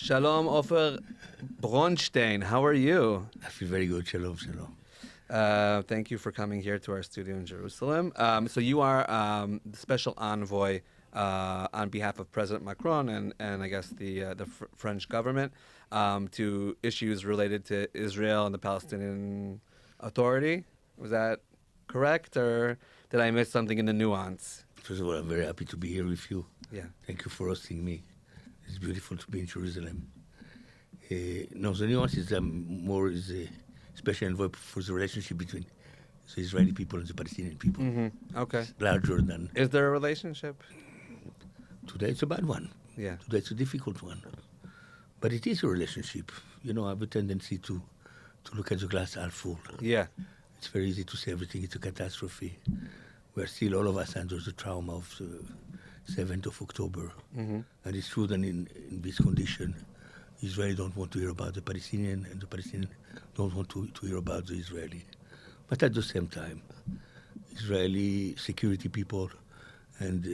Shalom, Ofer Bronchstein. How are you? I feel very good. Shalom, shalom. Thank you for coming here to our studio in Jerusalem. So you are the special envoy on behalf of President Macron and I guess the French government to issues related to Israel and the Palestinian Authority. Was that correct, or did I miss something in the nuance? First of all, I'm very happy to be here with you. Yeah. Thank you for hosting me. It's beautiful to be in Jerusalem. No, the nuance is more is a special envoy for the relationship between the Israeli people and the Palestinian people. Mm-hmm. Okay. It's larger than... Is there a relationship? Today it's a bad one. Yeah. Today it's a difficult one. But it is a relationship. You know, I have a tendency to look at the glass half full. Yeah. It's very easy to say everything is a catastrophe. We're still, all of us, under the trauma of the 7th of October. Mm-hmm. And it's true that in this condition, Israel don't want to hear about the Palestinian, and the Palestinian don't want to hear about the Israeli. But at the same time, Israeli security people and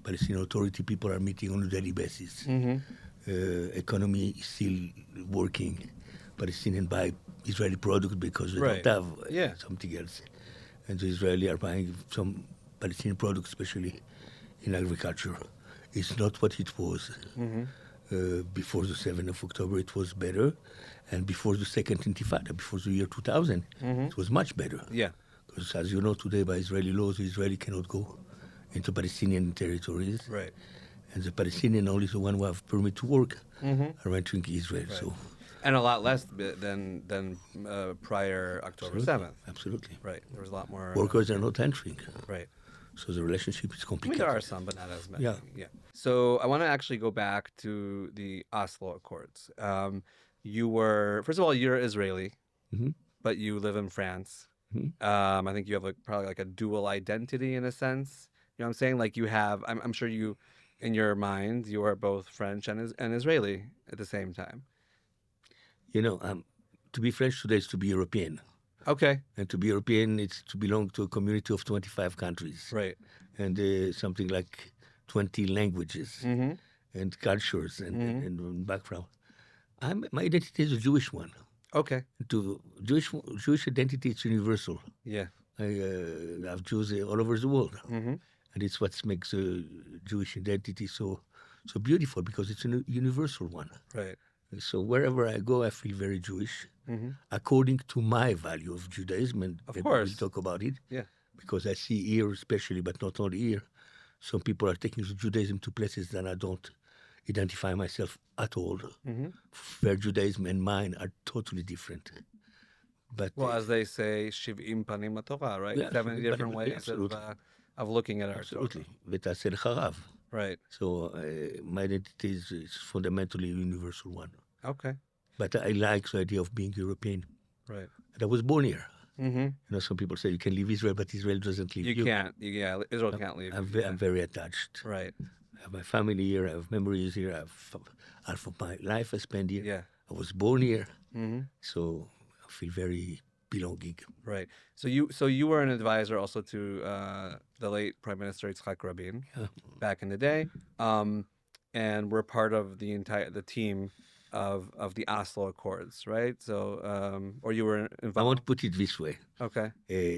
Palestinian Authority people are meeting on a daily basis. Mm-hmm. Economy is still working. Palestinian buy Israeli product because they Right. don't have Yeah. something else. And the Israeli are buying some Palestinian products, especially in agriculture. It's not what it was. Mm-hmm. Before the 7th of October, it was better. And before the second Intifada, before the year 2000, Mm-hmm. it was much better. Yeah. Because as you know, today by Israeli laws, the Israeli cannot go into Palestinian territories. Right. And the Palestinian, only the one who have permit to work, Mm-hmm. are entering Israel. Right. So And a lot less than prior October 7th. Absolutely. Right. There was a lot more Workers are not entering. Right. So the relationship is I mean, complicated. there are some, but not as many. Yeah. So I want to actually go back to the Oslo Accords. You were, first of all, you're Israeli, Mhm. but you live in France. Mhm. I think you have probably like a dual identity in a sense. You know what I'm saying? Like you have, I'm sure you, in your mind, you are both French and Israeli at the same time. You know, to be French today is to be European. Okay. And to be European, it's to belong to a community of 25 countries. Right. And something like 20 languages Mm-hmm. and cultures and, Mhm. and background. My identity is a Jewish one. Okay. Jewish identity is universal. Yeah. I have Jews all over the world. Mm-hmm. And it's what makes the Jewish identity so beautiful, because it's a universal one. Right. So wherever I go, I feel very Jewish, Mm-hmm. according to my value of Judaism, and Of maybe course. we'll talk about it. Yeah. Because I see here, especially, but not only here, some people are taking Judaism to places that I don't identify myself at all. Mm-hmm. Where Judaism and mine are totally different. But Well, as they say, shiv'im panim Torah, right? Yeah, 70 shiv'im different panim, ways absolutely. of looking at our absolutely, Torah. v'tasel charav. Right. So my identity is fundamentally a universal one. Okay. But I like the idea of being European. Right. And I was born here. Mm-hmm. You know, some people say you can leave Israel, but Israel doesn't leave you. You can't. Yeah, Israel can't leave. I'm very attached. Right. I have my family here. I have memories here. I have half of my life I spent here. Yeah. I was born here, Mm-hmm. so I feel very belonging. Right. So you were an advisor also to the late Prime Minister Zvika Rabin back in the day, and we're part of the team of the Oslo Accords, right? So or you were involved. I want to put it this way. Okay.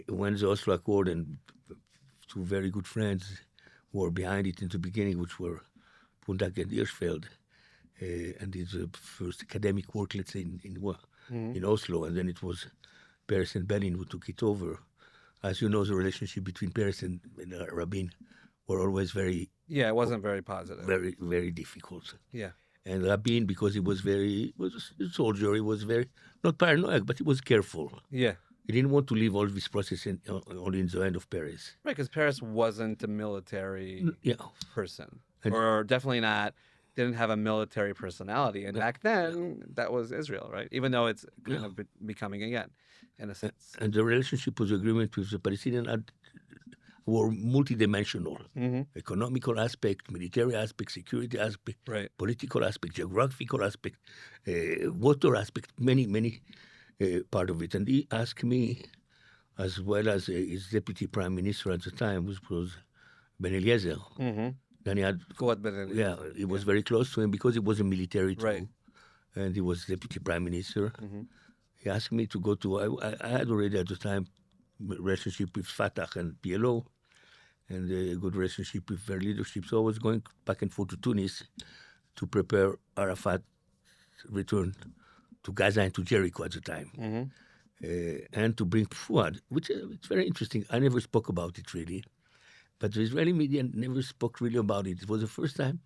When the Oslo Accord and two very good friends were behind it in the beginning, which were Pundak and Hirschfeld, and it's the first academic work, let's say, in Oslo, and then it was Peres and Benin who took it over. As you know, the relationship between Peres and Rabin were always very, Yeah, it wasn't very positive. very, very difficult. Yeah. And Rabin, because he was a soldier, he was very, not paranoid, but he was careful. Yeah. He didn't want to leave all this process only in the hand of Peres. Right, because Paris wasn't a military Yeah. person, And- or definitely didn't have a military personality. And back then, that was Israel, right? Even though it's kind of becoming again, in a sense. And the relationship was agreement with the Palestinian were multidimensional. Mm-hmm. Economical aspect, military aspect, security aspect, Right. political aspect, geographical aspect, water aspect, many part of it. And he asked me, as well as his deputy prime minister at the time, which was Ben Eliezer. Mm-hmm. Then he had, Fuad Ben Eliezer. he was very close to him because he was a military too. Right. and he was deputy prime minister. Mm-hmm. He asked me to go to. I had already at the time relationship with Fatah and PLO, and a good relationship with their leadership. So I was going back and forth to Tunis to prepare Arafat return to Gaza and to Jericho at the time, and to bring Fuad, which it's very interesting. I never spoke about it really, but the Israeli media never spoke really about it. It was the first time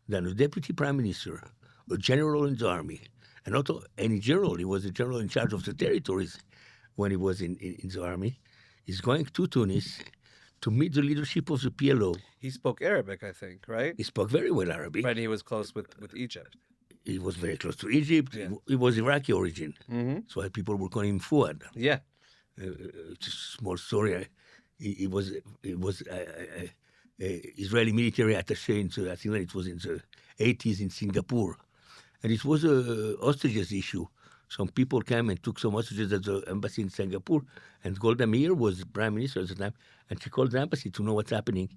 that a deputy prime minister, a general in the army, and not any general, he was a general in charge of the territories when he was in the army, is going to Tunis to meet the leadership of the PLO. He spoke Arabic, I think, right? He spoke very well Arabic. Right, he was close with Egypt. He was very close to Egypt. Yeah. He was Iraqi origin. Mm-hmm. So people were calling him Fuad. Yeah. It's a small story. He was Israeli military attaché I think it was in the 80s in Singapore. And it was a hostages issue. Some people came and took some hostages at the embassy in Singapore, and Golda Meir was prime minister at the time, and she called the embassy to know what's happening.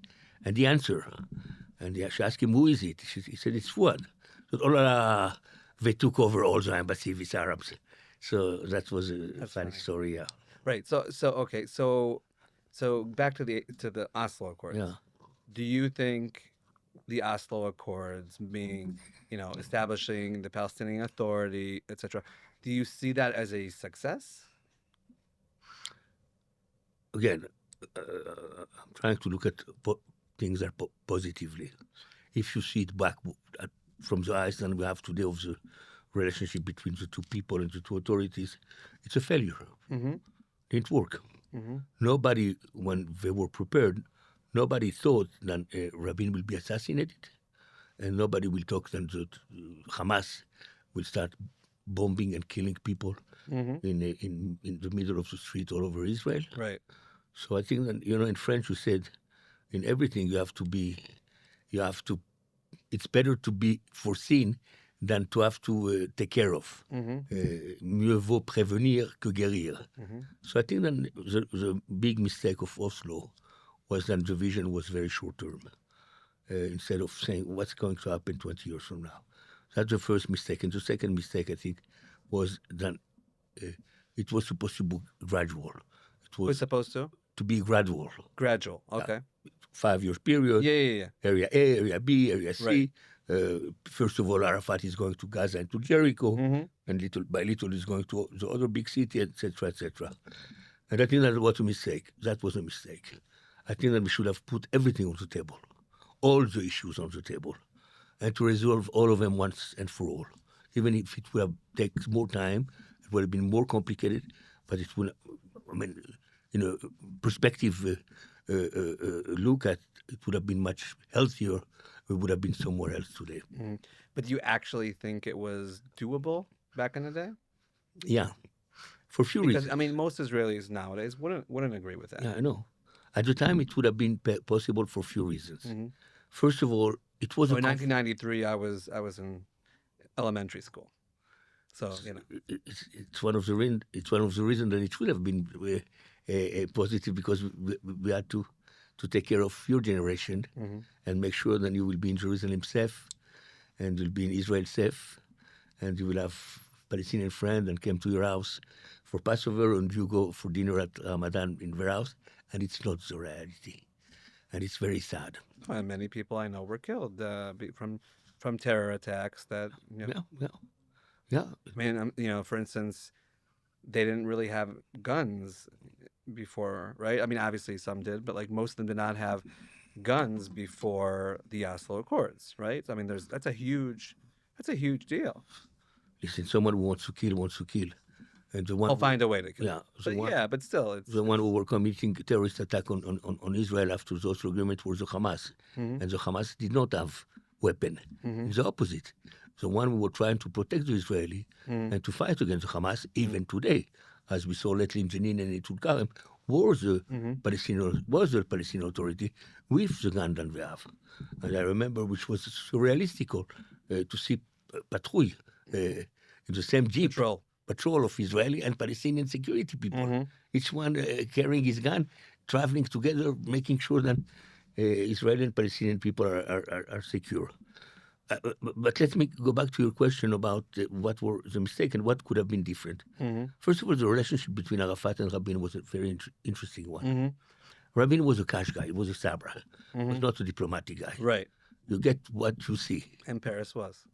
And the answer, and she asked him, who is it? He said, it's Fuad. So, oh la la, they took over all the embassy with Arabs. So that was a funny story, yeah. Right. So okay. So back to the Oslo Accords. Yeah. Do you think the Oslo Accords, being, establishing the Palestinian Authority, etc., do you see that as a success? Again, I'm trying to look at things that positively. If you see it back from the eyes that we have today of the relationship between the two people and the two authorities, it's a failure. Mm-hmm. It didn't work. Mm-hmm. Nobody, when they were prepared, nobody thought that Rabin will be assassinated, and nobody will talk that Hamas will start bombing and killing people in the middle of the street all over Israel. Right. So I think that, in French you said, in everything it's better to be foreseen than to have to take care of. Mieux vaut prévenir que guérir. So I think that the big mistake of Oslo was that the vision was very short term, instead of saying what's going to happen 20 years from now. That's the first mistake. And the second mistake, I think, was that it was supposed to be gradual. It was supposed to be gradual. Gradual. Okay. 5 years period. Yeah. Area A, Area B, Area C. Right. First of all, Arafat is going to Gaza and to Jericho, Mm-hmm. and little by little is going to the other big city, etc., etc. And I think that was a mistake. That was a mistake. I think that we should have put everything on the table, all the issues on the table, and to resolve all of them once and for all. Even if it would have taken more time, it would have been more complicated, but it would, perspective look at, it would have been much healthier. We would have been somewhere else today. Mm-hmm. But do you actually think it was doable back in the day? Yeah, for a few reasons. I mean, most Israelis nowadays wouldn't agree with that. Yeah, I know. At the time, it would have been possible for a few reasons. Mm-hmm. First of all, it was in 1993. I was in elementary school, so it's one of the reasons that it should have been positive, because we had to take care of your generation and make sure that you will be in Jerusalem safe, and you'll be in Israel safe, and you will have Palestinian friends and come to your house for Passover, and you go for dinner at Ramadan in their house, and it's not the reality, and it's very sad. And many people I know were killed from terror attacks. That Yeah. I mean, for instance, they didn't really have guns before, right? I mean, obviously some did, but like most of them did not have guns before the Oslo Accords, right? I mean, that's a huge deal. Listen, someone who wants to kill, and the one I'll find a way to kill. Yeah, but still, it's the one who were committing terrorist attack on Israel after the Oslo Agreement was the Hamas, and the Hamas did not have weapon. It's the opposite. The one who were trying to protect the Israeli and to fight against the Hamas, even today, as we saw lately in Jenin and in Tulkarem, was the Palestinian Authority with the gun that we have. And I remember, which was surrealistical, to see patrouille in the same jeep. Patrol of Israeli and Palestinian security people. Each one carrying his gun, traveling together, making sure that Israeli and Palestinian people are secure. But let me go back to your question about what were the mistake and what could have been different. Mm-hmm. First of all, the relationship between Arafat and Rabin was a very interesting one. Mm-hmm. Rabin was a cash guy. He was a sabra. Mm-hmm. Was not a diplomatic guy. Right. You get what you see. And Paris was.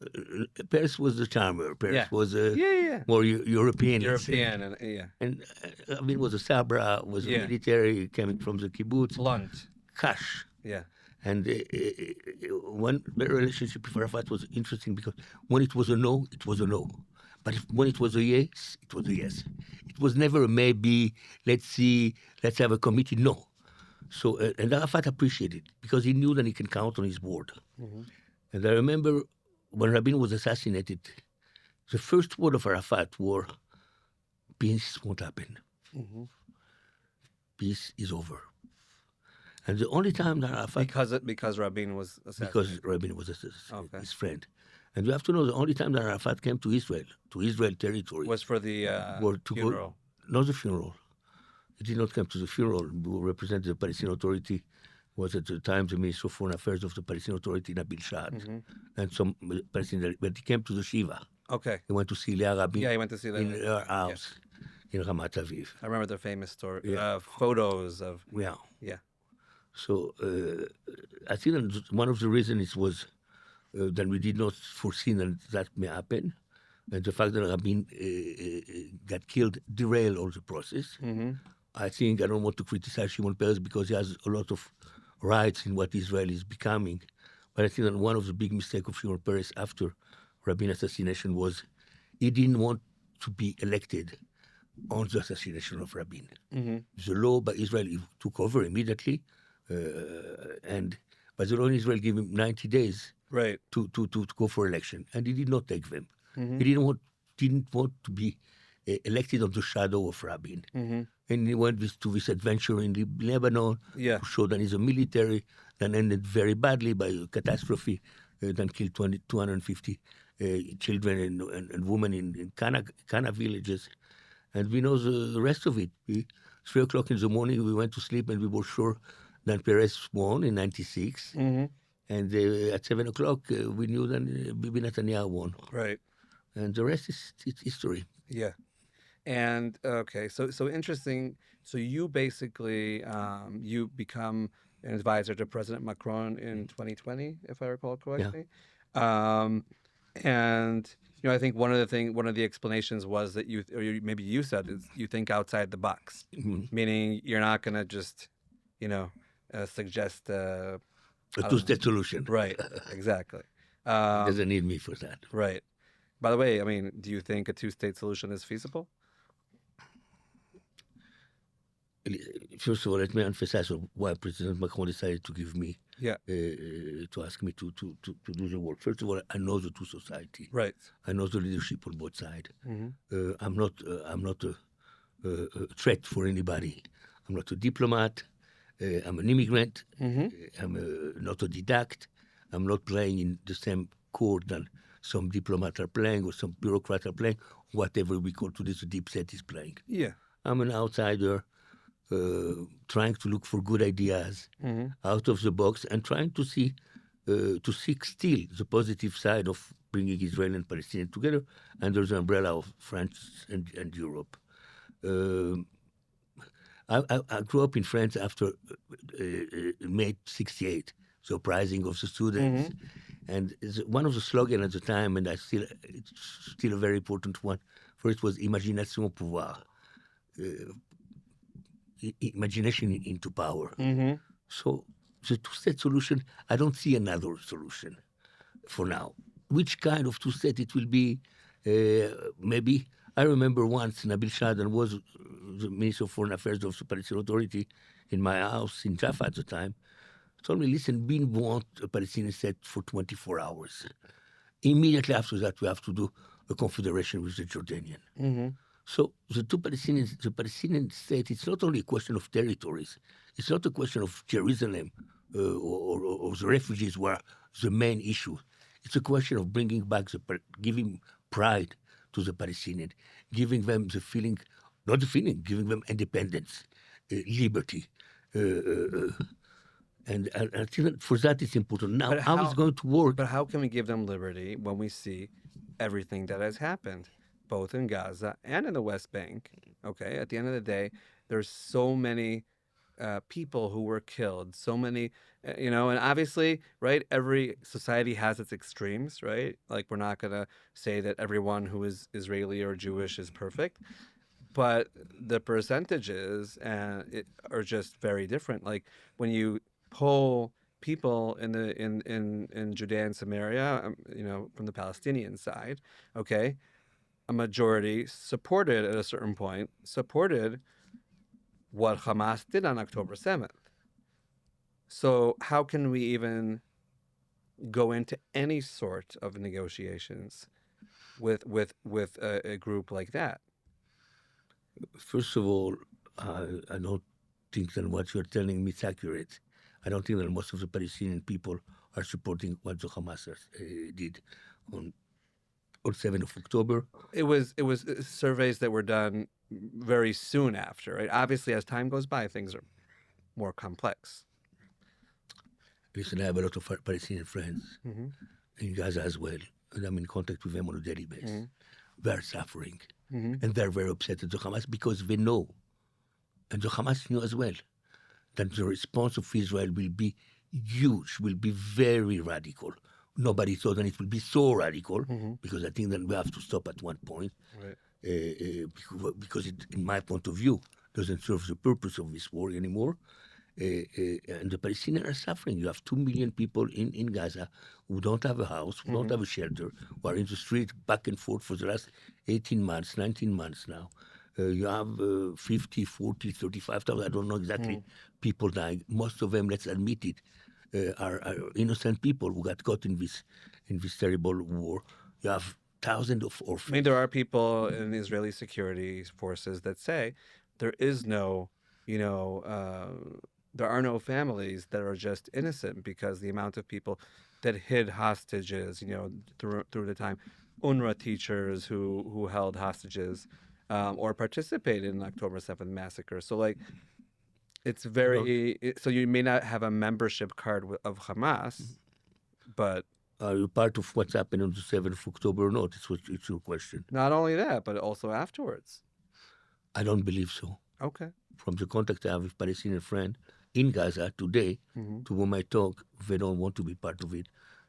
Paris was the charmer. Paris Yeah. was Yeah. more European. European and yeah. And Rabin was a sabra, was Yeah. a military coming from the kibbutz. Blunt. Cash. Yeah. And one relationship with Arafat was interesting because when it was a no, it was a no. But when it was a yes, it was a yes. It was never a maybe, let's see, let's have a committee. No. So, and Arafat appreciated it because he knew that he can count on his word. Mm-hmm. And I remember when Rabin was assassinated, the first word of Arafat were, peace won't happen. Mm-hmm. Peace is over. And the only time that Arafat... Because Rabin was assassinated. Because Rabin was Okay. his friend. And you have to know the only time that Arafat came to Israel territory... Was for the funeral. Not the funeral. He did not come to the funeral. Who represented the Palestinian Authority was at the time the Minister of Foreign Affairs of the Palestinian Authority, Nabil Shad, and some Palestinian... But he came to the Shiva. Okay. He went to see Leah Rabin Yeah, he went to see that. in her house in Ramat Aviv. I remember the famous story, Yeah. photos of... Yeah. Yeah. So I think that one of the reasons was that we did not foresee that may happen. And the fact that Rabin got killed derailed all the process. Mm-hmm. I think I don't want to criticize Shimon Peres because he has a lot of rights in what Israel is becoming. But I think that one of the big mistakes of Shimon Peres after Rabin's assassination was he didn't want to be elected on the assassination of Rabin. Mm-hmm. The law by Israel took over immediately, but the law in Israel gave him 90 days Right. to go for election, and he did not take them. Mm-hmm. He didn't want to be elected on the shadow of Rabin. Mm-hmm. And he went to this adventure in Lebanon Yeah. to show that he's a military, that ended very badly by a catastrophe, then killed 250 children and women in Kana villages. And we know the rest of it. 3 o'clock in the morning, we went to sleep and we were sure that Peres won in 96. Mm-hmm. And at 7 o'clock, we knew that Bibi Netanyahu won. Right. And the rest is history. Yeah. And okay, so interesting. So you basically you become an advisor to President Macron in 2020, if I recall correctly. Yeah. And I think one of the explanations was that maybe you said is you think outside the box, meaning you're not going to just suggest a two-state solution. Right. Exactly. Doesn't need me for that. Right. By the way, I mean, do you think a two-state solution is feasible? First of all, let me emphasize why President Macron decided to give me, to ask me to do the work. First of all, I know the two society. Right. I know the leadership on both sides. Mm-hmm. I'm not a threat for anybody. I'm not a diplomat. I'm an immigrant. Mm-hmm. I'm not a didact. I'm not playing in the same court that some diplomats are playing or some bureaucrats are playing, whatever we call today the deep set is playing. Yeah. I'm an outsider trying to look for good ideas out of the box and trying to seek still the positive side of bringing Israel and Palestine together under the umbrella of France and Europe. I grew up in France after May 68, the uprising of the students. Mm-hmm. And one of the slogans at the time, and it's still a very important one, first was imagination pouvoir. Imagination into power. Mm-hmm. So the two-state solution, I don't see another solution for now. Which kind of two-state it will be, maybe. I remember once Nabil Shahdan was the Minister of Foreign Affairs of the Palestinian Authority in my house in Jaffa at the time. Told me, listen, we want a Palestinian state for 24 hours. Immediately after that, we have to do a confederation with the Jordanian. Mm-hmm. So the Palestinian state, it's not only a question of territories. It's not a question of Jerusalem or the refugees were the main issue. It's a question of bringing back, giving pride to the Palestinian, giving them the feeling, not the feeling, giving them independence, liberty, And I think that for that it's important. Now, But how it's going to work? But how can we give them liberty when we see everything that has happened, both in Gaza and in the West Bank? Okay, at the end of the day, there's so many people who were killed, so many, and obviously, right, every society has its extremes, right? Like, we're not going to say that everyone who is Israeli or Jewish is perfect, but the percentages are just very different. Like, when you poll people in Judea and Samaria, from the Palestinian side, okay, a majority supported at a certain point what Hamas did on October 7th. So how can we even go into any sort of negotiations with a group like that? First of all, I don't think that what you're telling me is accurate. I don't think that most of the Palestinian people are supporting what the Hamas did on 7th of October. It was surveys that were done very soon after, right? Obviously, as time goes by, things are more complex. Listen, I have a lot of Palestinian friends in Gaza as well, and I'm in contact with them on a daily basis. They're suffering, and they're very upset at the Hamas because they know, and the Hamas knew as well, that the response of Israel will be huge, will be very radical. Nobody thought that it will be so radical, because I think that we have to stop at one point, Right. because it, in my point of view, doesn't serve the purpose of this war anymore. And the Palestinians are suffering. You have 2 million people in Gaza who don't have a house, who don't have a shelter, who are in the street back and forth for the last 18 months, 19 months now. You have 50, 40, 35,000, I don't know exactly, people dying. Most of them, let's admit it, are innocent people who got caught in this terrible war. You have thousands of orphans. I mean, there are people in the Israeli security forces that say there is no, there are no families that are just innocent, because the amount of people that hid hostages, through the time, UNRWA teachers who held hostages, or participated in the October 7th massacre. So, like, it's very, so you may not have a membership card of Hamas, but Are you part of what's happened on the 7th of October or not? It's your question. not only that, but also afterwards. I don't believe so. Okay. From the contact I have with Palestinian friend in Gaza today, to whom I talk, they don't want to be part of it.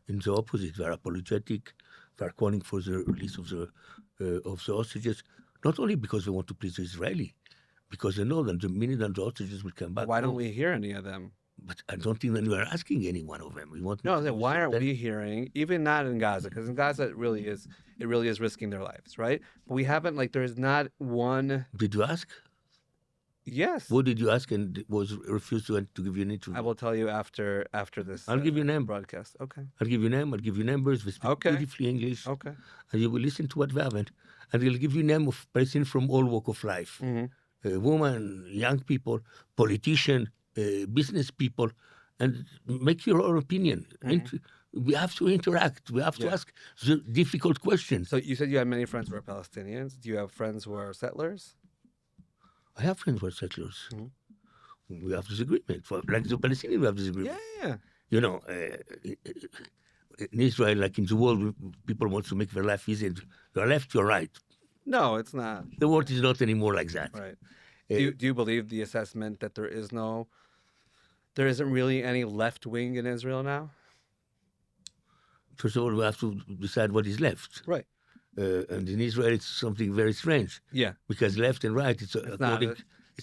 In the opposite, they are apologetic. They are calling for the release of the hostages, not only because they want to please the Israeli, because they know that the minute that the hostages will come back. Why don't we hear any of them? But I don't think that we are asking any one of them. We want. No, why aren't we hearing, even not in Gaza, because in Gaza it really is risking their lives, right? But we haven't, like, there's not one. Did you ask? Yes. What did you ask and was refused to give you an interview? I will tell you after this. I'll give you a name. Broadcast. Okay. I'll give you a name. I'll give you numbers. We speak beautifully English. Okay. And you will listen to what we haven't. And they'll give you a name of person from all walk of life. Women, young people, politicians, business people, and make your own opinion. We have to interact. We have to ask the difficult questions. So you said you have many friends who are Palestinians. Do you have friends who are settlers? I have friends who are settlers. We have disagreement. Like the Palestinians, we have disagreement. Yeah. In Israel, like in the world, people want to make their life easy. You're left, you're right. No, it's not. The world is not anymore like that. Right. Do you believe the assessment that there isn't really any left wing in Israel now? First of all, we have to decide what is left. Right. And in Israel, it's something very strange. Yeah. Because left and right, it's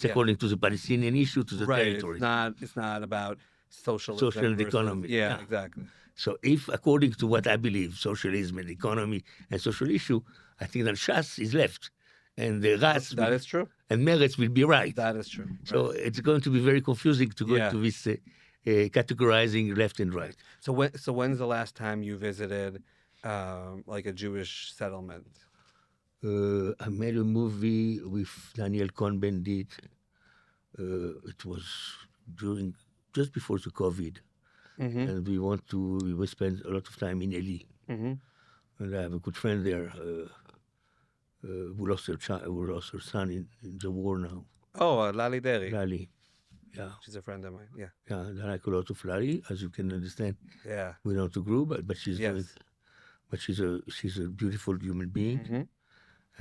according to the Palestinian issue, to the territory. It's not about socialism. Social and economy. Yeah, exactly. So if, according to what I believe, socialism and economy and social issue, I think that Shas is left. And the Ras that is true. And Meretz will be right. That is true. Right. So it's going to be very confusing to go into this categorizing left and right. So when's the last time you visited like a Jewish settlement? I made a movie with Daniel Cohn-Bendit. It was just before the COVID. And we spent a lot of time in Eli. And I have a good friend there who lost her son in the war now. Oh, Lali Deri. Lali. Yeah. She's a friend of mine. Yeah. Yeah, and I like a lot of Lari, as you can understand. Yeah. We don't agree, but she's Yes. doing, but she's a beautiful human being, Mm-hmm.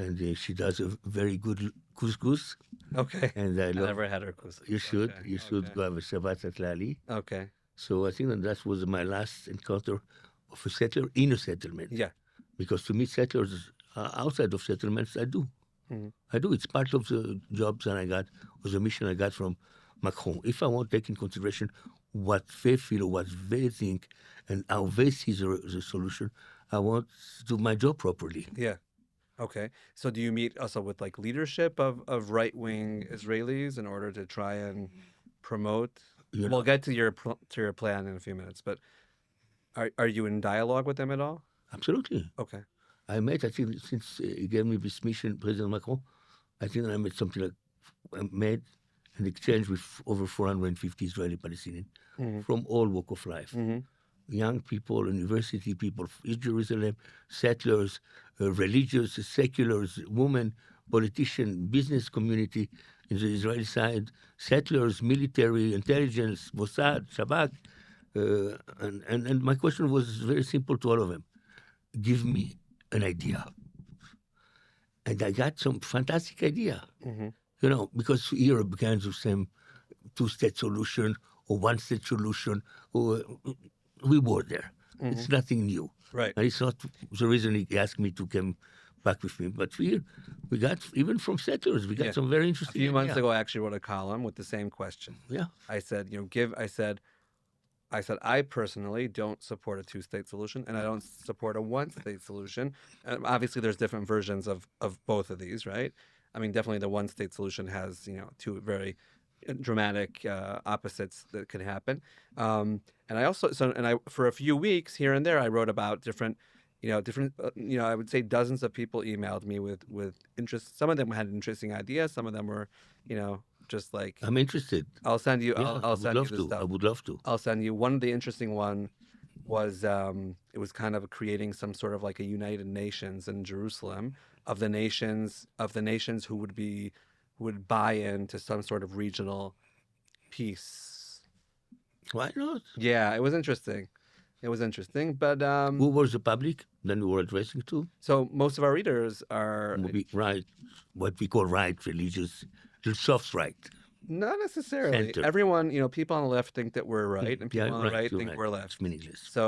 and she does a very good couscous. Okay. And I I love. never had her couscous. You should, Okay. you should Okay. go have a Shabbat at Lali. Okay. So I think that was my last encounter of a settler in a settlement. Yeah. Because to meet settlers outside of settlements, I do. Mhm. I do. It's part of the jobs that I got, or the mission I got from Macron. If I want to take in consideration what they feel or what they think and how they see the solution, I want to do my job properly. Yeah. Okay. So do you meet also with like leadership of right-wing Israelis in order to try and promote? You We'll know, get to your plan in a few minutes, but are you in dialogue with them at all? absolutely. Okay. I met, I think, since he gave me this mission, President Macron, I think I met something like, I made an exchange with over 450 Israeli-Palestinian Mhm. from all walk of life. Mm-hmm. Young people, university people, East Jerusalem, settlers, religious, seculars, women, politician, business community in the Israeli side, settlers, military, intelligence, Mossad, Shabak. And my question was very simple to all of them. Give me an idea. And I got some fantastic idea. Mm-hmm. You know, because Europe began the same two-state solution or one-state solution, or we were there. Mm-hmm. It's nothing new. Right. And it's not the reason he asked me to come back with me. But we got, even from settlers, we got Yeah. some very A interesting few months idea. ago, I actually wrote a column with the same question. Yeah. I said, I personally don't support a two-state solution, and I don't support a one-state solution. Obviously, there's different versions of both of these, right? I mean, definitely the one-state solution has, two very dramatic opposites that could happen. And I also, for a few weeks here and there, I wrote about different, I would say dozens of people emailed me with interest. Some of them had interesting ideas. Some of them were, just like, I'm interested. I'll send you. Yeah, I'll send you the I stuff. would love to. I'll send you one. Of the interesting one was it was kind of creating some sort of like a United Nations in Jerusalem of the nations who would buy into some sort of regional peace. Why not? Yeah, it was interesting. But Who was the public then we were addressing to? so most of our readers are Maybe right, what we call right, religious, the soft right. not necessarily. Center. Everyone, people on the left think that we're right, and people on the right you're think we're left. It's meaningless. So,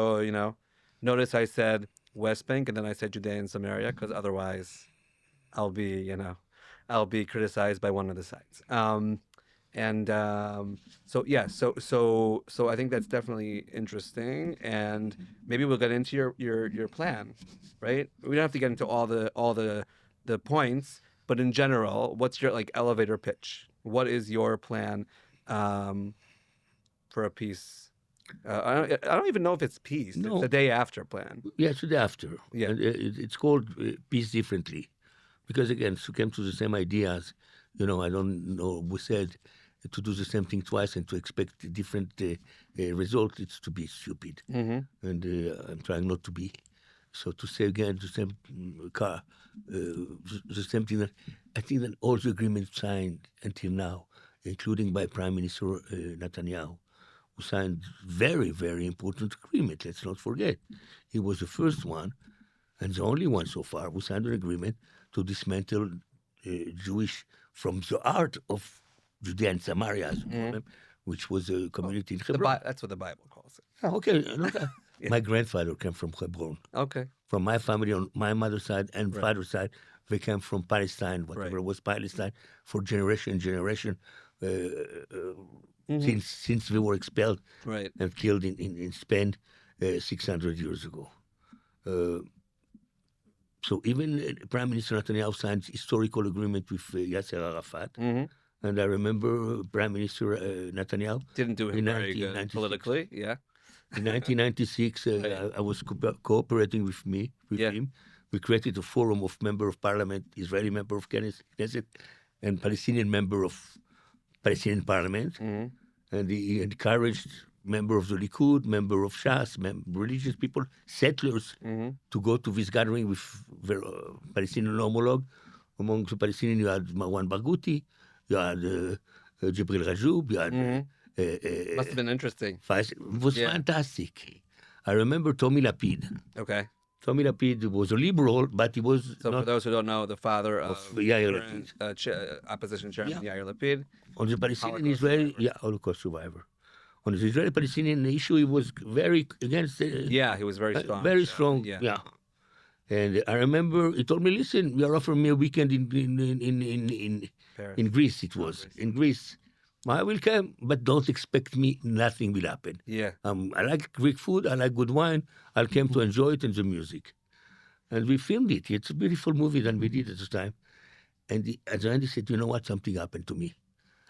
notice I said West Bank and then I said Judea and Samaria because otherwise I'll be criticized by one of the sides. So I think that's definitely interesting, and maybe we'll get into your plan, right? We don't have to get into all the points, but in general, what's your like elevator pitch? What is your plan for a peace? I don't even know if it's peace. No. It's the day after plan. Yeah, it's the after. Yeah. And it's called peace differently. Because again, to come to the same ideas, I don't know, we said to do the same thing twice and to expect a different result, it's to be stupid. Mm-hmm. And I'm trying not to be. So to say again the same the same thing that I think that all the agreements signed until now, including by Prime Minister Netanyahu, who signed very, very important agreement. Let's not forget. He was the first one and the only one so far who signed an agreement to dismantle Jewish from the heart of Judea and Samaria, as we call them, which was a community in Hebron. That's what the Bible calls it. Oh, okay. My grandfather came from Hebron. Okay. From my family on my mother's side and father's side, they came from Palestine, whatever was Palestine, for generation and generation, since they were expelled and killed in Spain 600 years ago. So even Prime Minister Netanyahu signed historical agreement with Yasser Arafat. Mm-hmm. And I remember Prime Minister Netanyahu didn't do him very good politically. Yeah. In 1996, I was cooperating with him. We created a forum of member of parliament, Israeli member of Knesset, and Palestinian member of Palestinian parliament. Mm-hmm. And he encouraged member of the Likud, member of Shas, religious people, settlers, to go to this gathering with their Palestinian homologue. Among the Palestinians, you had Marwan Barghouti, you had Jibril Rajoub. You had, Must have been interesting. it was fantastic. I remember Tommy Lapid. Okay. Tommy Lapid was a liberal, but he was So not for those who don't know, the father of Yair current, opposition chairman Yair Lapid. on the Palestinian Holocaust Israeli, survivor. Holocaust survivor. On the Israeli-Palestinian issue, he was very against. Yeah, he was very strong. Very strong. Yeah. Yeah. And I remember he told me, "Listen, you are offering me a weekend in Paris. Greece. It was in Greece. I will come, but don't expect me. Nothing will happen. Yeah. I like Greek food. I like good wine. I'll come to enjoy it and the music." And we filmed it. It's a beautiful movie that we did at the time. And at the end, he said, "You know what? Something happened to me."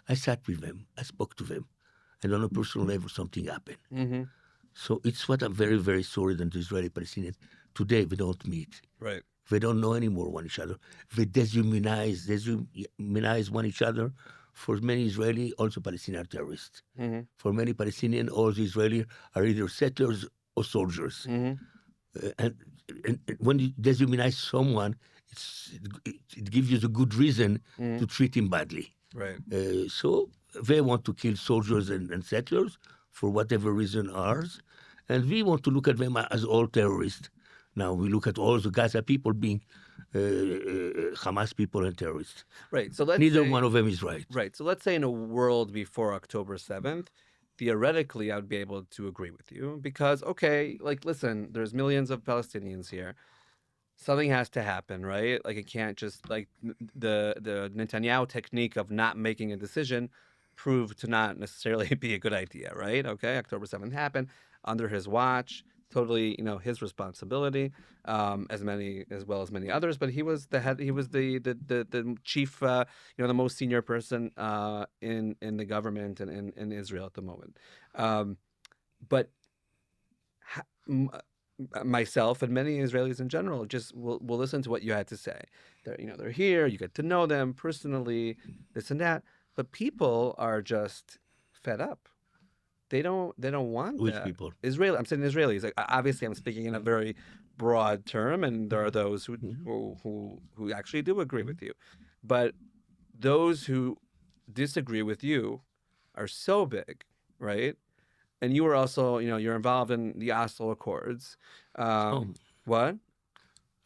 I sat with them. I spoke to them. And on a personal level, something happened. Mm-hmm. So it's what I'm very, very sorry that the Israeli-Palestinians, today, we don't meet. Right. We don't know anymore one each other. We dehumanize one each other. For many Israeli, also Palestinian are terrorists. Mm-hmm. For many Palestinian, all the Israeli are either settlers or soldiers. Mm-hmm. And when you dehumanize someone, it gives you the good reason to treat him badly. Right. So they want to kill soldiers and settlers for whatever reason ours. And we want to look at them as all terrorists. Now we look at all the Gaza people being Hamas people and terrorists. Right. So let's Neither say, one of them is right. Right. So let's say in a world before October 7th, theoretically, I would be able to agree with you because, okay, like, listen, there's millions of Palestinians here. Something has to happen, right? Like, it can't just, like, the Netanyahu technique of not making a decision proved to not necessarily be a good idea, right? Okay, October 7th happened under his watch. Totally, his responsibility, as well as many others. But he was the head. He was the chief, the most senior person in the government and in Israel at the moment. But myself and many Israelis in general just will listen to what you had to say. They're here. You get to know them personally, this and that. But people are just fed up. They don't want Which that. people? Israel. I'm saying Israelis. Like, obviously, I'm speaking in a very broad term, and there are those who actually do agree with you, but those who disagree with you are so big, right? And you were also, you're involved in the Oslo Accords. What?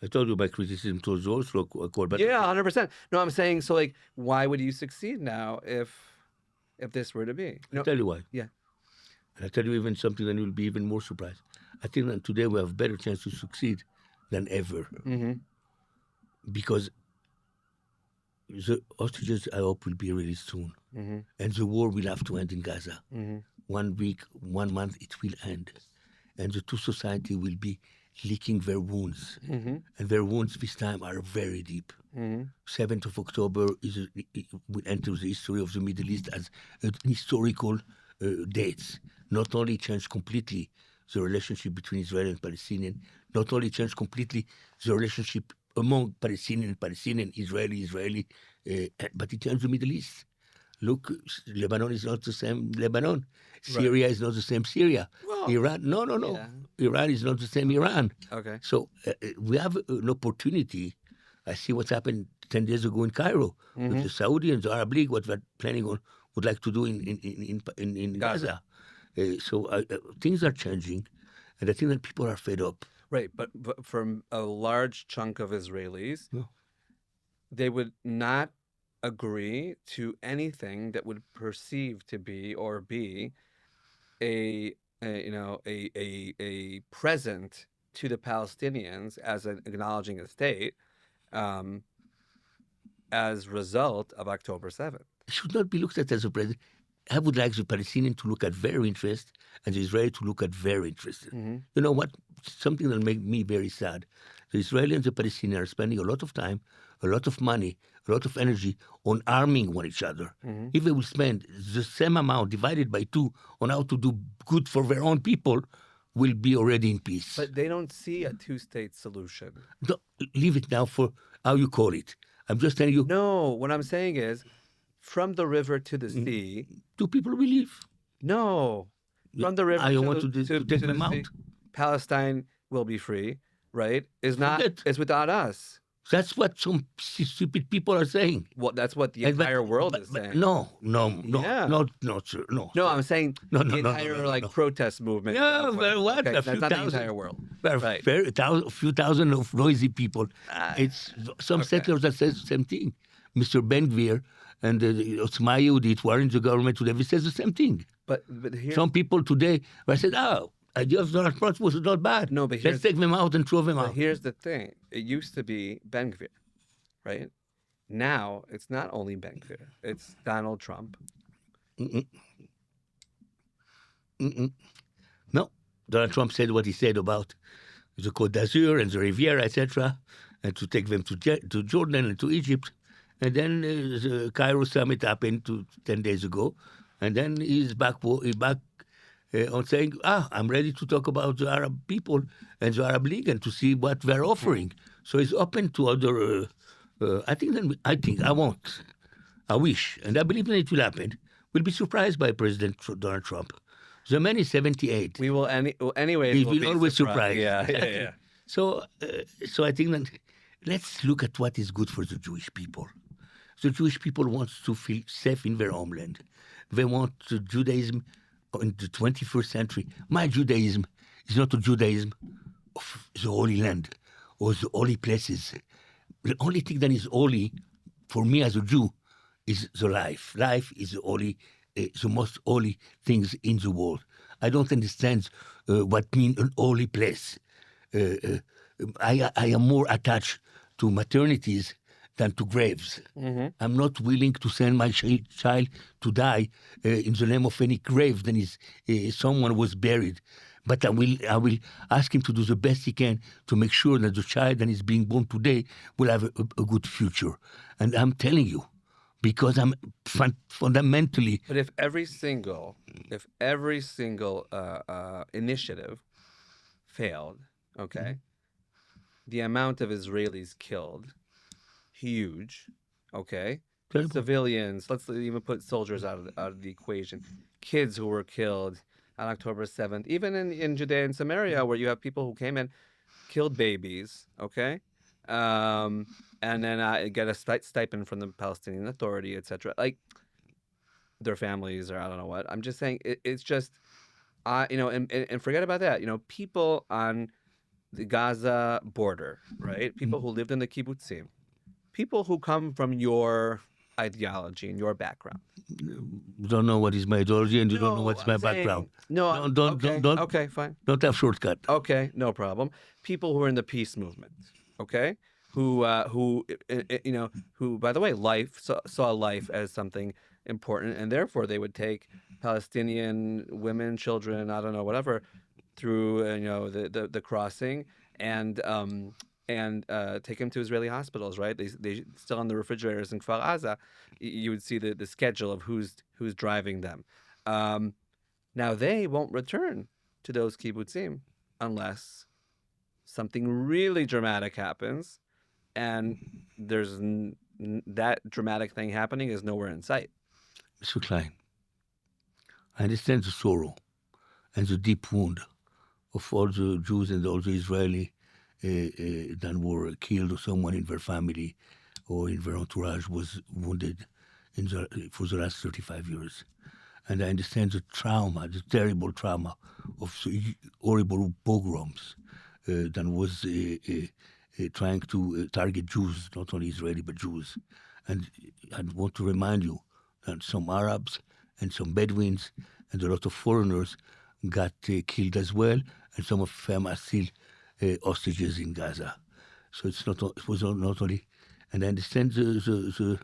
I told you my criticism towards the Oslo Accord, but Yeah, 100%. No, I'm saying, so, like, why would you succeed now if this were to be? I'll tell you why. Yeah. And I'll tell you even something that you'll be even more surprised. I think that today we have a better chance to succeed than ever. Mm-hmm. Because the hostages, I hope, will be released soon. Mm-hmm. And the war will have to end in Gaza. Mm-hmm. 1 week, 1 month, it will end. And the two societies will be licking their wounds. Mm-hmm. And their wounds this time are very deep. 7th of October will enter the history of the Middle East as an historical dates. Not only changed completely the relationship between Israel and Palestinian, not only changed completely the relationship among Palestinian, Israeli, but it changed the Middle East. Look, Lebanon is not the same Lebanon. Syria is not the same Syria. Well, Iran, no. Yeah. Iran is not the same Iran. Okay. So we have an opportunity. I see what's happened 10 days ago in Cairo with the Saudi and the Arab League, what we're planning on, would like to do in Gaza. So things are changing, and I think that people are fed up. Right, but from a large chunk of Israelis, they would not agree to anything that would perceive to be or be a present to the Palestinians as an acknowledging a state as result of October 7th. It should not be looked at as a present. I would like the Palestinian to look at their interest and the Israeli to look at their interest. Mm-hmm. You know what? Something that makes me very sad. The Israeli and the Palestinians are spending a lot of time, a lot of money, a lot of energy on arming one each other. Mm-hmm. If they will spend the same amount divided by 2 on how to do good for their own people, we'll be already in peace. But they don't see a two-state solution. No, leave it now for how you call it. I'm just telling you. No, what I'm saying is, from the river to the sea. 2 people will leave. No, from the river I to want the, to take them the out. sea, Palestine will be free, right? Is Forget. without us. That's what some stupid people are saying. Well, that's what the And entire world is saying. No, Yeah. sir, no. No, sir. I'm saying No, the no, no, entire no, no. protest movement. Yeah, very what? Okay, A that's few not the thousand. entire world. There are Right. a few thousand of noisy people. It's some okay. settlers that says the same thing. Mr. Ben-Gvir and Otzma Yehudit, who are in the government today, says the same thing. But here, Some people today I said, idea of Donald Trump was not bad. No, but let's take them out and throw them but out. here's the thing. It used to be Ben-Gvir, right? Now it's not only Ben-Gvir. It's Donald Trump. No, Donald Trump said what he said about the Côte d'Azur and the Riviera, etc., and to take them to Jordan and to Egypt. And then the Cairo summit happened 10 days ago, and then he's back on saying, I'm ready to talk about the Arab people and the Arab League and to see what they're offering. So he's open to other. I wish, and I believe that it will happen. We'll be surprised by President Donald Trump. The man is 78. We will anyways. He we'll will be always surprised. surprise. Yeah. So I think that let's look at what is good for the Jewish people. The Jewish people want to feel safe in their homeland. They want Judaism in the 21st century. My Judaism is not a Judaism of the Holy Land or the holy places. The only thing that is holy for me as a Jew is the life. Life is the most holy things in the world. I don't understand what means an holy place. I am more attached to maternities than to graves. Mm-hmm. I'm not willing to send my child to die in the name of any grave than someone was buried. But I will ask him to do the best he can to make sure that the child that is being born today will have a good future. And I'm telling you, because I'm fundamentally. But if every single initiative failed, okay, the amount of Israelis killed, huge, okay. Terrible. Civilians, let's even put soldiers out of the equation. Kids who were killed on October 7th, even in Judea and Samaria, where you have people who came in, killed babies, okay, and then get a stipend from the Palestinian Authority, etc. Like their families, or I don't know what. I'm just saying it's just, and forget about that. People on the Gaza border, right? People who lived in the kibbutzim, people who come from your ideology and your background. You don't know what is my ideology, and you don't know what's my background. No, don't. Okay, fine. Don't have shortcut. Okay, no problem. People who are in the peace movement, okay, who, by the way, saw life as something important, and therefore they would take Palestinian women, children, I don't know, whatever, through the crossing and take them to Israeli hospitals, right? They still on the refrigerators in Kfar Aza. You would see the schedule of who's driving them. Now they won't return to those kibbutzim unless something really dramatic happens, and there's that dramatic thing happening is nowhere in sight. Mr. Klein, I understand the sorrow and the deep wound of all the Jews and all the Israeli that were killed, or someone in their family or in their entourage was wounded for the last 35 years. And I understand the trauma, the terrible trauma of the horrible pogroms that was trying to target Jews, not only Israeli, but Jews. And I want to remind you that some Arabs and some Bedouins and a lot of foreigners got killed as well, and some of them are still hostages in Gaza. So it was not only, and I understand one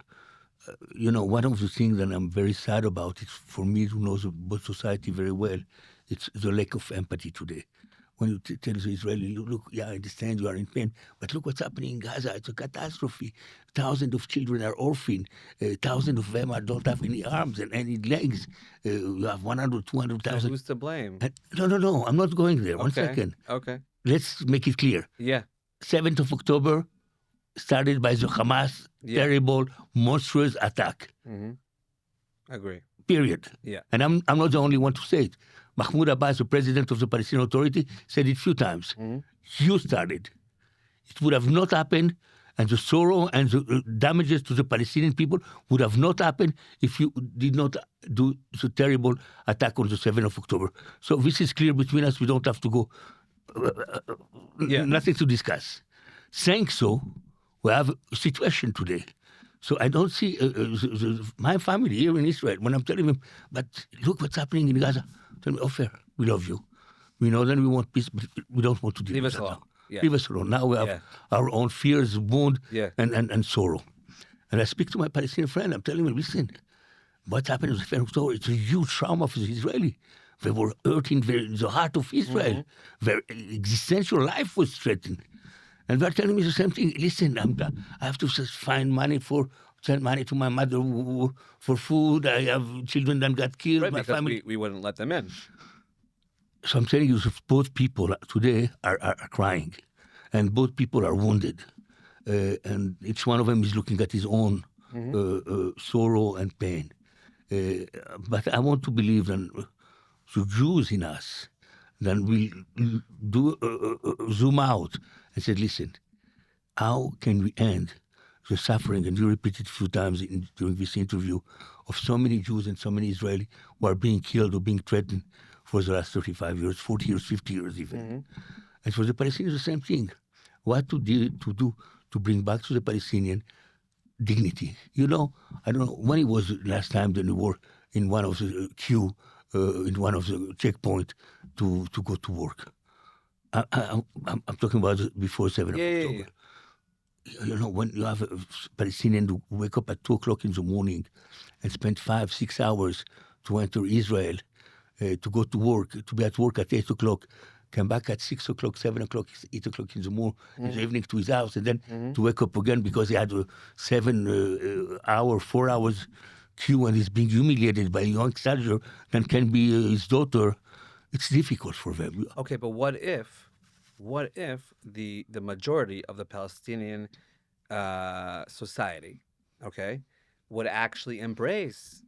of the things that I'm very sad about is, for me who knows both society very well, it's the lack of empathy today. When you tell the Israeli, look, yeah, I understand you are in pain, but look what's happening in Gaza. It's a catastrophe. Thousands of children are orphaned. Thousands of them don't have any arms and any legs. You have 100, 200,000. Who's to blame? No. I'm not going there. 1 second. Okay. Let's make it clear. Yeah. 7th of October, started by the Hamas terrible, monstrous attack. Mm-hmm. Agree. Period. Yeah. And I'm not the only one to say it. Mahmoud Abbas, the president of the Palestinian Authority, said it a few times. Mm-hmm. You started. It would have not happened And the sorrow and the damages to the Palestinian people would have not happened if you did not do the terrible attack on the 7th of October. So this is clear between us. We don't have to go, nothing to discuss. Saying so, we have a situation today. So I don't see my family here in Israel, when I'm telling them, but look what's happening in Gaza. Tell me, Ofer, we love you. We know that we want peace, but we don't want to deal with that now. Yeah. Leave us alone. Now we have our own fears, wound, and sorrow. And I speak to my Palestinian friend. I'm telling him, listen, what happened with the 7th of October, it's a huge trauma for the Israeli. They were hurt in the heart of Israel. Their existential life was threatened. And they're telling me the same thing. Listen, I have to find money send money to my mother for food. I have children that got killed. Right, my because family. we wouldn't let them in. So I'm telling you, both people today are crying, and both people are wounded, and each one of them is looking at his own sorrow and pain. But I want to believe that the Jews in us, then we do zoom out and say, listen, how can we end the suffering? And you repeated a few times during this interview of so many Jews and so many Israelis who are being killed or being threatened for the last 35 years, 40 years, 50 years even. And for the Palestinians, the same thing. What to do to bring back to the Palestinian dignity? You know, I don't know, when it was last time that we were in one of the queue, in one of the checkpoint to go to work. I'm talking about before 7th of October. You know, when you have a Palestinian who wake up at 2 o'clock in the morning and spend 5-6 hours to enter Israel, to go to work, to be at work at 8 o'clock, come back at 6 o'clock, 7 o'clock, 8 o'clock in the morning, in the evening to his house, and then to wake up again because he had a 4 hours queue and he's being humiliated by a young soldier that can be his daughter. It's difficult for them. Okay, but what if the majority of the Palestinian society, okay, would actually embrace,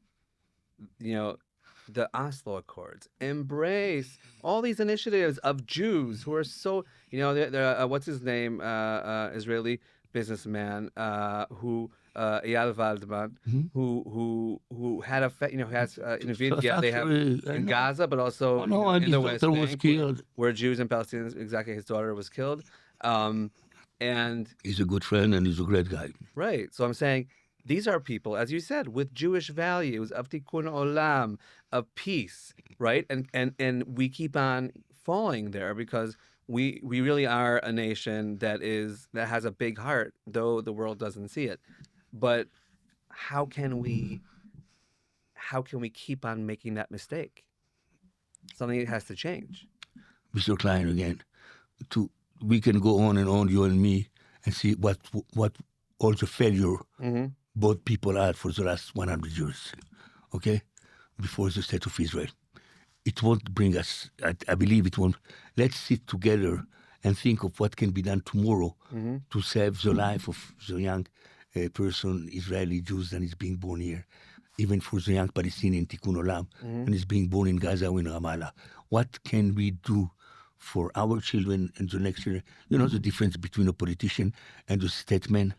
the Oslo Accords, embrace all these initiatives of Jews who are so, what's his name, Israeli businessman who Eyal Waldman, who had a has they have in Gaza, but also in the West Bank, where Jews and Palestinians, exactly, his daughter was killed, and he's a good friend and he's a great guy. Right. So I'm saying these are people, as you said, with Jewish values of tikkun olam, of peace, right? And we keep on falling there because we really are a nation that has a big heart, though the world doesn't see it. But how can we keep on making that mistake? Something has to change. Mr. Klein, again, we can go on and on, you and me, and see what all the failure both people had for the last 100 years, okay, before the state of Israel. It won't bring us, I believe it won't. Let's sit together and think of what can be done tomorrow to save the life of the young person, Israeli Jews, that is being born here, even for the young Palestinian Tikkun Olam, and is being born in Gaza or in Ramallah. What can we do for our children and the next generation? You know the difference between a politician and a statesman?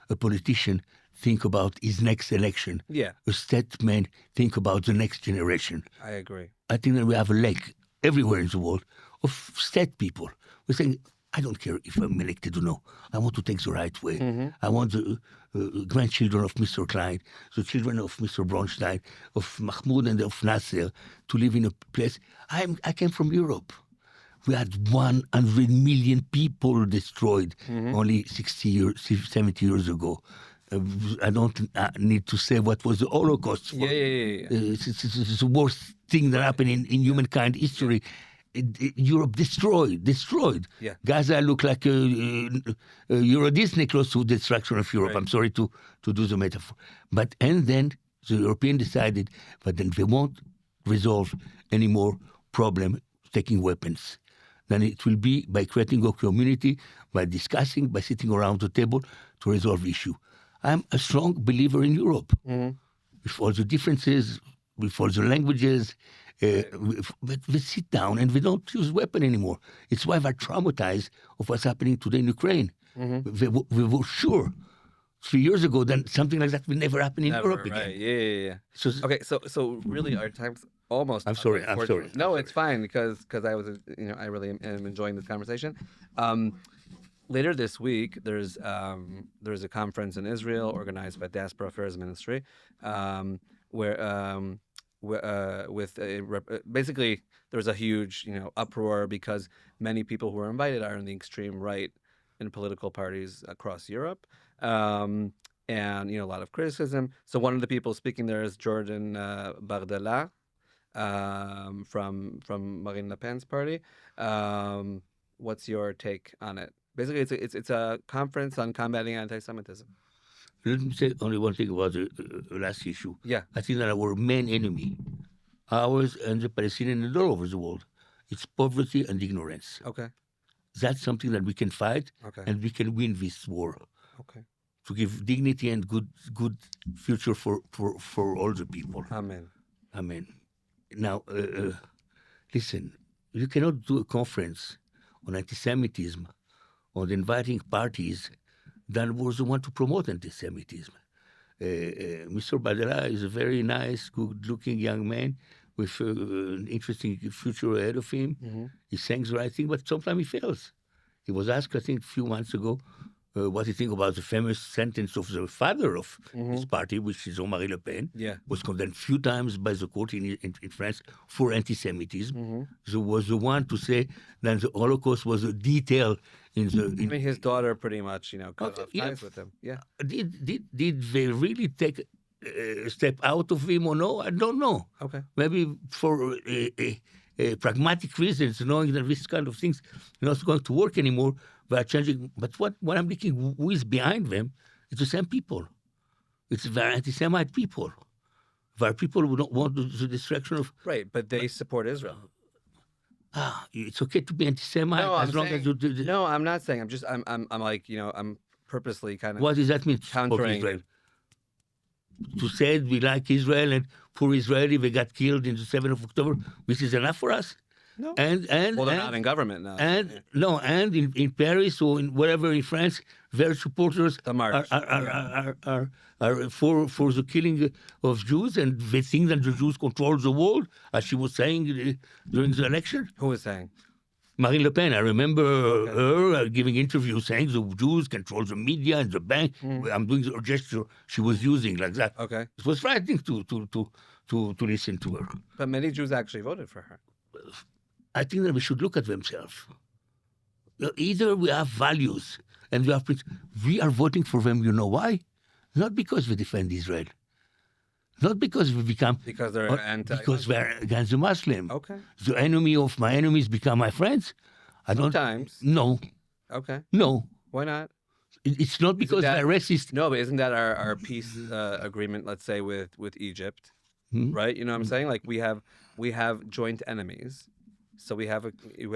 A politician think about his next election. Yeah. A statesman think about the next generation. I agree. I think that we have a lack everywhere in the world of state people. We're saying, I don't care if I'm elected or no. I want to take the right way. I want the grandchildren of Mr. Klein, the children of Mr. Bronchstein, of Mahmoud and of Nasser to live in a place. I came from Europe. We had 100 million people destroyed only 70 years ago. I don't need to say what was the Holocaust. For. It's the worst thing that happened in humankind history. Europe destroyed. Yeah. Gaza looked like Euro Disney close to the destruction of Europe. Right. I'm sorry to do the metaphor. And then the Europeans decided that then they won't resolve any more problem taking weapons. Then it will be by creating a community, by discussing, by sitting around the table to resolve issue. I'm a strong believer in Europe. With all the differences, with all the languages, but we sit down and we don't use weapon anymore. It's why we're traumatized of what's happening today in Ukraine. We were sure 3 years ago that something like that will never happen in Never, Europe right. again. Yeah. So, Okay, so really our time's almost I'm up, sorry. unfortunately. I'm No, sorry. it's fine because I was I really am enjoying this conversation. Later this week, there's a conference in Israel organized by Diaspora Affairs Ministry, where basically there was a huge uproar because many people who were invited are in the extreme right in political parties across Europe, and a lot of criticism. So one of the people speaking there is Jordan Bardella, from Marine Le Pen's party. What's your take on it? Basically, it's a conference on combating anti-Semitism. Let me say only one thing about the last issue. Yeah. I think that our main enemy, ours and the Palestinians and all over the world, it's poverty and ignorance. Okay. That's something that we can fight, Okay. and we can win this war. Okay. To give dignity and good future for all the people. Amen. Amen. Now, listen, you cannot do a conference on anti-Semitism, on inviting parties that was the one to promote anti-Semitism. Mr. Badra is a very nice, good-looking young man with an interesting future ahead of him. Mm-hmm. He saying the right thing, but sometimes he fails. He was asked, I think, a few months ago, what he think about the famous sentence of the father of his party, which is Jean-Marie Le Pen, was condemned a few times by the court in France for anti-Semitism. So was the one to say that the Holocaust was a detail in the... I mean, his daughter pretty much, cut off ties with him. Yeah. Did they really take a step out of him or no? I don't know. Okay. Maybe for pragmatic reasons, knowing that this kind of things are not going to work anymore, they are changing. But what I'm thinking, who is behind them? It's the same people. It's very anti-Semite people. There are people who don't want the destruction of... Right, but they support Israel. It's okay to be anti-Semite as long as you... No, I'm not saying. I'm like, I'm purposely kind of... What does that mean? Countering Israel? To say we like Israel and poor Israeli, they got killed in the 7th of October, which is enough for us? No. And well, they're not in government now. And in Paris or in wherever in France, their supporters The march. are for the killing of Jews, and they think that the Jews control the world, as she was saying during the election. Who was saying? Marine Le Pen, I remember her giving interviews saying the Jews control the media and the bank. I'm doing the gesture she was using like that. Okay. It was frightening to listen to her. But many Jews actually voted for her. I think that we should look at themselves. Either we have values and we are voting for them, you know why? Not because we defend Israel. Not because we become... Because they're Because we're against the Muslim. Okay. The enemy of my enemies become my friends. Sometimes. No. Okay. No. Why not? It's not because they're racist. No, but isn't that our peace agreement, let's say, with Egypt? Right? You know what I'm saying? Like we have joint enemies. So we have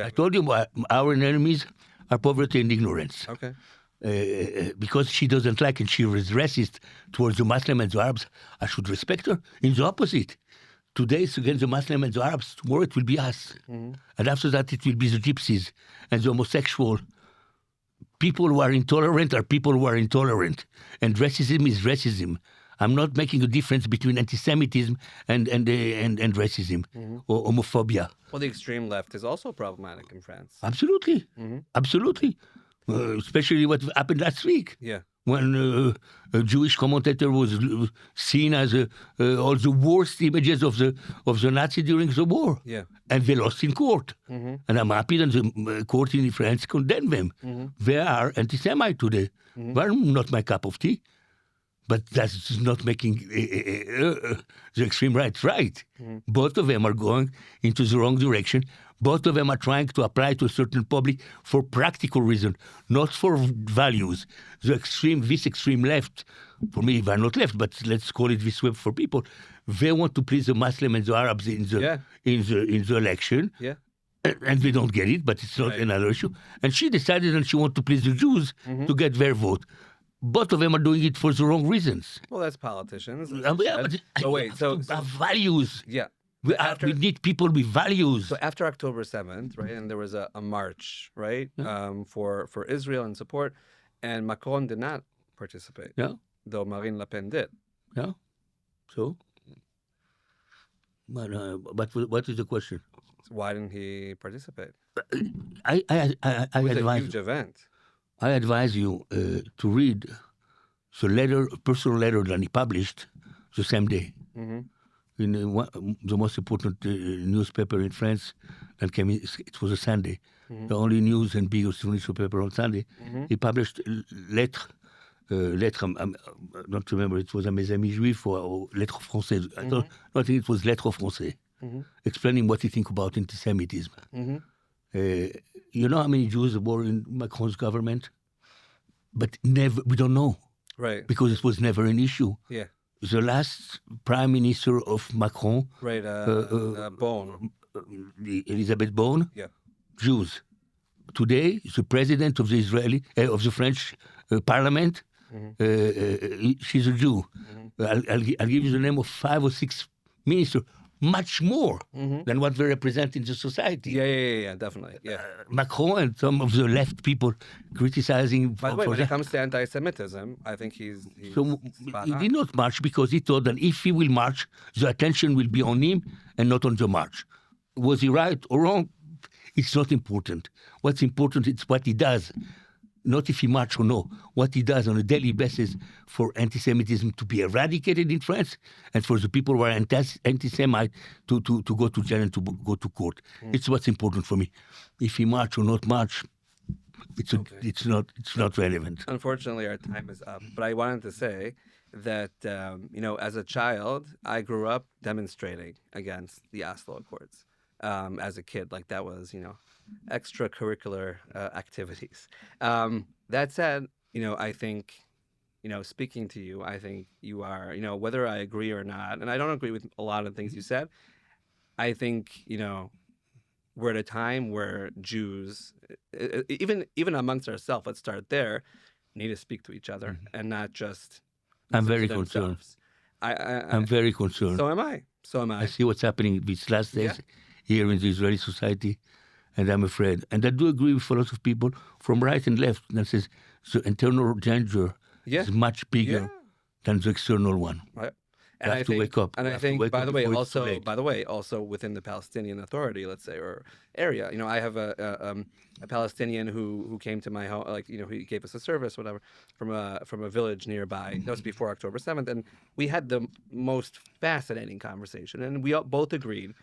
I told you our enemies are poverty and ignorance. Okay. Because she doesn't like and she is racist towards the Muslim and the Arabs, I should respect her. In the opposite. Today it's against the Muslim and the Arabs. Tomorrow it will be us. And after that it will be the gypsies and the homosexual. People who are intolerant are people who are intolerant. And racism is racism. I'm not making a difference between anti-Semitism and racism or homophobia. Well, the extreme left is also problematic in France. Absolutely. Absolutely. Especially what happened last week. Yeah. When a Jewish commentator was seen as all the worst images of the Nazi during the war. Yeah. And they lost in court. And I'm happy that the court in France condemned them. They are anti-Semite today. They're not my cup of tea. But that's not making the extreme right. Both of them are going into the wrong direction. Both of them are trying to apply to a certain public for practical reason, not for values. This extreme left, for me, they're not left, but let's call it this way for people. They want to please the Muslim and the Arabs in the election. Yeah. And they don't get it, but it's not another issue. And she decided that she wants to please the Jews to get their vote. Both of them are doing it for the wrong reasons. Well, that's politicians. So values. Yeah. We need people with values. So after October 7th, right, and there was a march, right, for Israel and support, And Macron did not participate. Yeah. Though Marine Le Pen did. Yeah. So, but what is the question? So why didn't he participate? I It was a advise huge event. I advise you to read the letter, personal letter that he published the same day in the most important newspaper in France. That came. It was a Sunday, the only news and biggest newspaper on Sunday. He published lettre. I don't remember. It was à mes amis juifs or lettre française. I think it was lettre française, explaining what he think about anti-Semitism. You know how many Jews were in Macron's government? But never, we don't know. Right. Because it was never an issue. Yeah. The last prime minister of Macron, Right. Bone. Elizabeth Bone, Yeah. Jews. Today, the president of the French parliament, she's a Jew. I'll give you the name of 5 or 6 ministers, much more than what they represent in the society. Yeah, definitely. Yeah. Macron and some of the left people criticizing. By the way, when it comes to anti-Semitism, I think he's so spot he on. did not march because he thought that if he will march, the attention will be on him and not on the march. Was he right or wrong? It's not important. What's important is what he does, not if he march or no. What he does on a daily basis for anti-Semitism to be eradicated in France and for the people who are anti-Semite to go to jail and to go to court. It's what's important for me. If he march or not march, it's not relevant. Unfortunately, our time is up. But I wanted to say that as a child, I grew up demonstrating against the Oslo Accords. As a kid, like that was, extracurricular activities. That said, I think, speaking to you, I think you are, whether I agree or not, and I don't agree with a lot of things you said, I think, we're at a time where Jews, even amongst ourselves, let's start there, need to speak to each other and not just I'm very themselves. concerned. I'm very concerned. So am I. I see what's happening these last days here in the Israeli society, and I'm afraid. And I do agree with a lot of people from right and left that says the internal danger is much bigger than the external one. Right. And I have to wake up. And I think, by the way, also within the Palestinian Authority, let's say, or area, I have a Palestinian who came to my home, he gave us a service, whatever, from a village nearby. That was before October 7th, and we had the most fascinating conversation, and we both agreed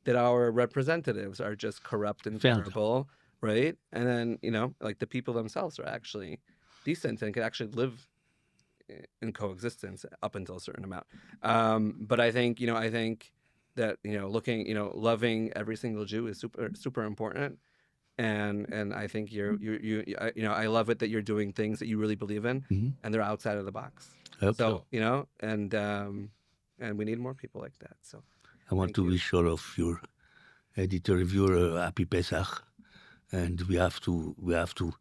that our representatives are just corrupt and terrible, right? And then the people themselves are actually decent and can actually live in coexistence up until a certain amount. But I think that loving every single Jew is super important, and I think I love it that you're doing things that you really believe in, and they're outside of the box. So and we need more people like that. So I want to wish all of your editor-reviewer a happy Pesach, and we have to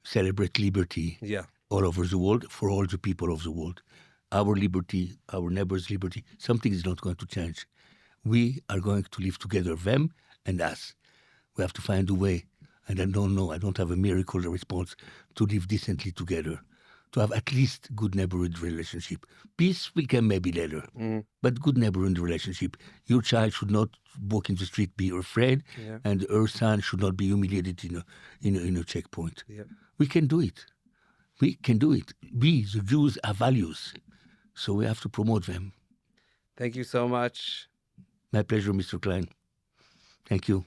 celebrate liberty. Yeah. All over the world, for all the people of the world. Our liberty, our neighbors' liberty, something is not going to change. We are going to live together, them and us. We have to find a way, and I don't know, I don't have a miracle response to live decently together, to have at least good neighborhood relationship. Peace we can maybe later, but good neighborhood relationship. Your child should not walk in the street, be afraid, and her son should not be humiliated in a checkpoint. Yeah. We can do it. We can do it. We, the Jews, have values, so we have to promote them. Thank you so much. My pleasure, Mr. Klein. Thank you.